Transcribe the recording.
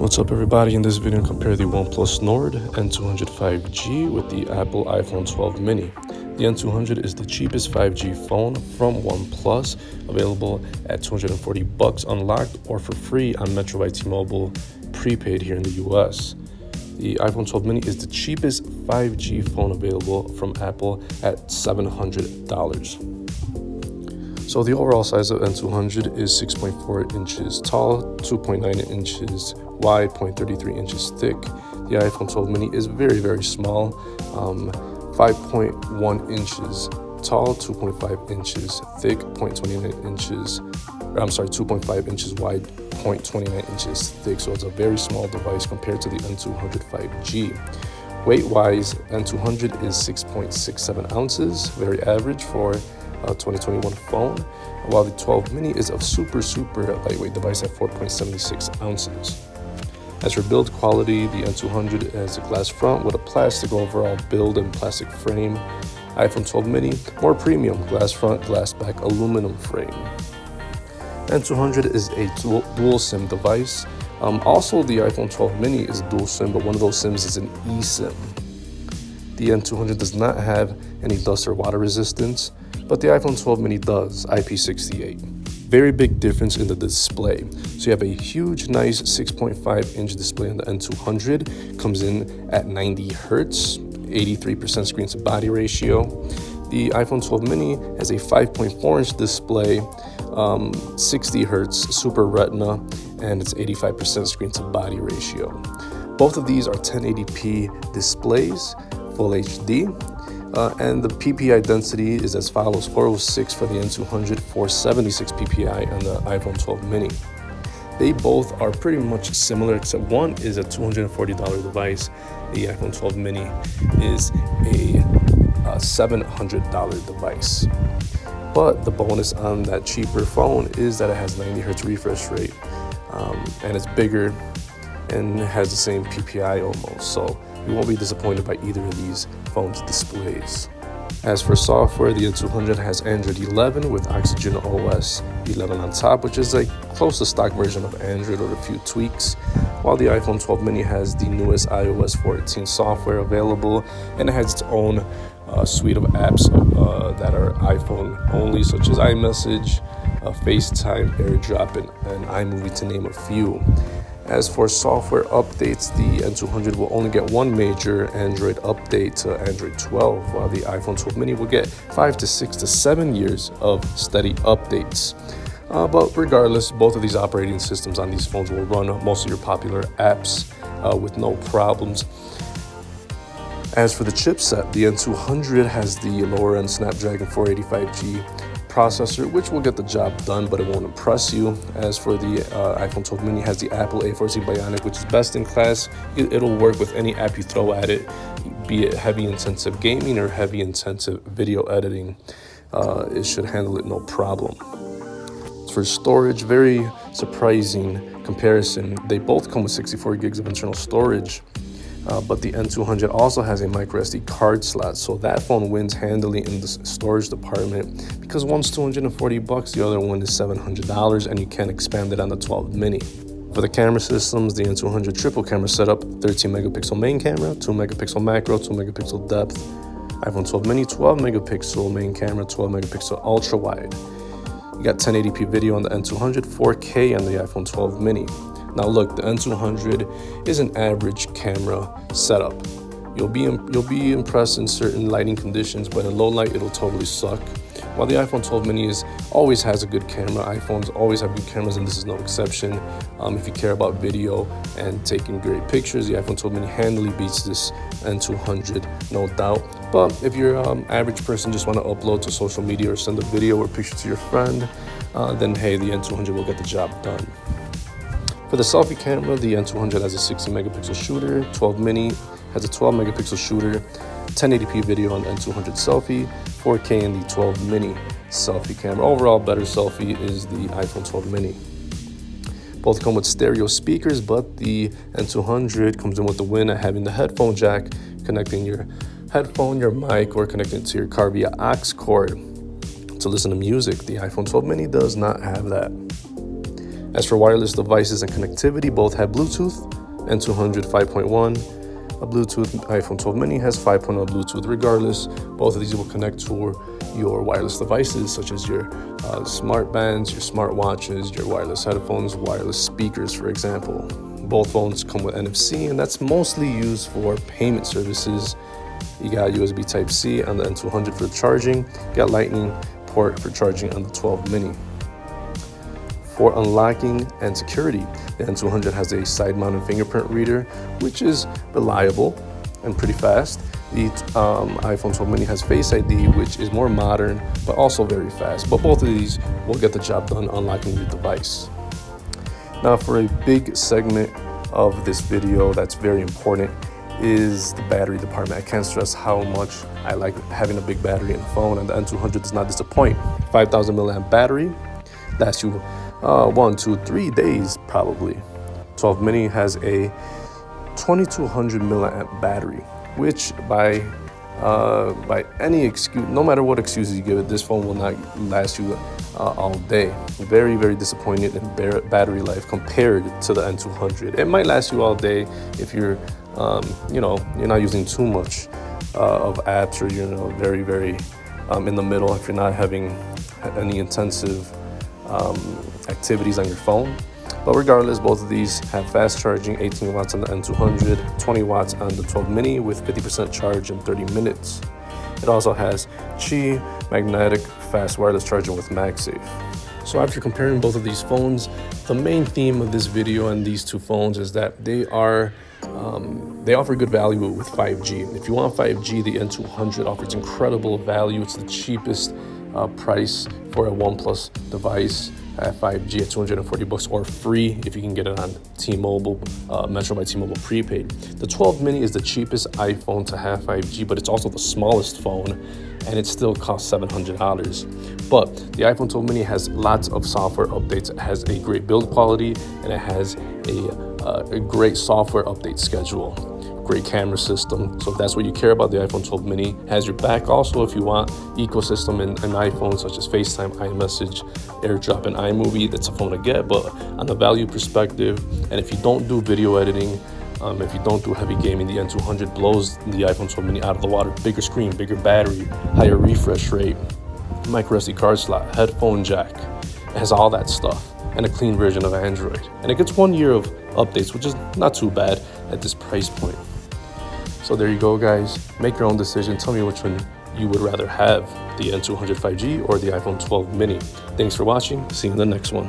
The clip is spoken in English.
What's up everybody, in this video compare the OnePlus Nord N200 5G with the Apple iPhone 12 mini. The N200 is the cheapest 5G phone from OnePlus, available at $240 unlocked or for free on Metro by T-Mobile prepaid here in the US. The iPhone 12 mini is the cheapest 5G phone available from Apple at $700. So the overall size of N200 is 6.4 inches tall, 2.9 inches wide, 0.33 inches thick. The iPhone 12 mini is very small, 5.1 inches tall, 2.5 inches thick, 2.5 inches wide, 0.29 inches thick. So it's a very small device compared to the N200 5G. Weight-wise, N200 is 6.67 ounces, very average for a 2021 phone, while the 12 mini is a super lightweight device at 4.76 ounces. As for build quality, the N200 has a glass front with a plastic overall build and plastic frame. iPhone 12 mini, more premium, glass front, glass back, aluminum frame. N200 is a dual SIM device. Also, the iPhone 12 mini is dual SIM, but one of those SIMs is an eSIM. The N200 does not have any dust or water resistance, but the iPhone 12 mini does, IP68. Very big difference in the display. So you have a huge, nice 6.5 inch display on the N200, comes in at 90 Hertz, 83% screen to body ratio. The iPhone 12 mini has a 5.4 inch display, 60 Hertz, Super Retina, and it's 85% screen to body ratio. Both of these are 1080p displays, Full HD. And the PPI density is as follows: 406 for the N200, 476 PPI on the iPhone 12 mini. They both are pretty much similar, except one is a $240 device. The iPhone 12 mini is a $700 device. But the bonus on that cheaper phone is that it has 90 Hertz refresh rate, and it's bigger and has the same PPI almost. So you won't be disappointed by either of these phones' displays. As for software, the N200 has Android 11 with Oxygen OS 11 on top, which is a close to stock version of Android with a few tweaks, while the iPhone 12 mini has the newest iOS 14 software available, and it has its own suite of apps that are iPhone only, such as iMessage, FaceTime, AirDrop, and iMovie, to name a few. As for software updates, the N200 will only get one major Android update to Android 12, while the iPhone 12 mini will get 5 to 6 to 7 years of steady updates. But regardless, both of these operating systems on these phones will run most of your popular apps with no problems. As for the chipset, the N200 has the lower-end Snapdragon 485G processor, which will get the job done, but it won't impress you. As for the iPhone 12 mini, has the Apple A14 Bionic, which is best in class. It'll work with any app you throw at it, be it heavy intensive gaming or heavy intensive video editing. It should handle it no problem. For storage, very surprising comparison. They both come with 64 gigs of internal storage. But the N200 also has a microSD card slot, so that phone wins handily in the storage department, because one's $240, the other one is $700, and you can't expand it on the 12 mini. For the camera systems, the N200 triple camera setup, 13 megapixel main camera, 2 megapixel macro, 2 megapixel depth. iPhone 12 mini, 12 megapixel main camera, 12 megapixel ultra wide. You got 1080p video on the N200, 4K on the iPhone 12 mini. Now look, the N200 is an average camera setup. You'll be impressed in certain lighting conditions, but in low light, it'll totally suck. While the iPhone 12 mini always has a good camera, iPhones always have good cameras, and this is no exception. If you care about video and taking great pictures, the iPhone 12 mini handily beats this N200, no doubt. But if you're an average person, just want to upload to social media or send a video or picture to your friend, then hey, the N200 will get the job done. For the selfie camera, the N200 has a 60 megapixel shooter, 12 mini has a 12 megapixel shooter, 1080p video on the N200 selfie, 4K in the 12 mini selfie camera. Overall, better selfie is the iPhone 12 mini. Both come with stereo speakers, but the N200 comes in with the win at having the headphone jack, connecting your headphone, your mic, or connecting to your car via aux cord to listen to music. The iPhone 12 mini does not have that. As for wireless devices and connectivity, both have Bluetooth, N200 5.1, a Bluetooth. iPhone 12 mini has 5.0 Bluetooth. Regardless, both of these will connect to your wireless devices, such as your smart bands, your smart watches, your wireless headphones, wireless speakers, for example. Both phones come with NFC, and that's mostly used for payment services. You got USB Type-C on the N200 for charging. You got Lightning port for charging on the 12 mini. For unlocking and security, the N200 has a side-mounted fingerprint reader, which is reliable and pretty fast. The iPhone 12 mini has Face ID, which is more modern, but also very fast. But both of these will get the job done unlocking your device. Now, for a big segment of this video that's very important is the battery department. I can't stress how much I like having a big battery in the phone, and the N200 does not disappoint. 5,000 milliamp battery, lasts you 1, 2, 3 days probably. 12 mini has a 2200 milliamp battery, which by any excuse, no matter what excuses you give it, this phone will not last you all day. Very, very disappointed in battery life compared to the N200. It might last you all day if you're, you're not using too much of apps, or you're very, very in the middle. If you're not having any intensive activities on your phone. But regardless, both of these have fast charging, 18 watts on the N200, 20 watts on the 12 mini with 50% charge in 30 minutes. It also has Qi magnetic fast wireless charging with MagSafe. So after comparing both of these phones, the main theme of this video and these two phones is that they offer good value with 5G. If you want 5G, the N200 offers incredible value. It's the cheapest price for a OnePlus device at 5G at $240, or free if you can get it on T-Mobile, Metro by T-Mobile prepaid. The 12 mini is the cheapest iPhone to have 5G, but it's also the smallest phone, and it still costs $700. But the iPhone 12 mini has lots of software updates. It has a great build quality, and it has a great software update schedule. Great camera system. So if that's what you care about, the iPhone 12 mini has your back. Also, if you want ecosystem in iPhone such as FaceTime, iMessage, AirDrop, and iMovie, that's a phone to get. But on the value perspective, and if you don't do video editing, if you don't do heavy gaming, the N200 blows the iPhone 12 mini out of the water. Bigger screen, bigger battery, higher refresh rate, micro SD card slot, headphone jack. It has all that stuff, and a clean version of Android. And it gets 1 year of updates, which is not too bad at this price point. So there you go, guys. Make your own decision. Tell me which one you would rather have, the N200 5G or the iPhone 12 mini. Thanks for watching. See you in the next one.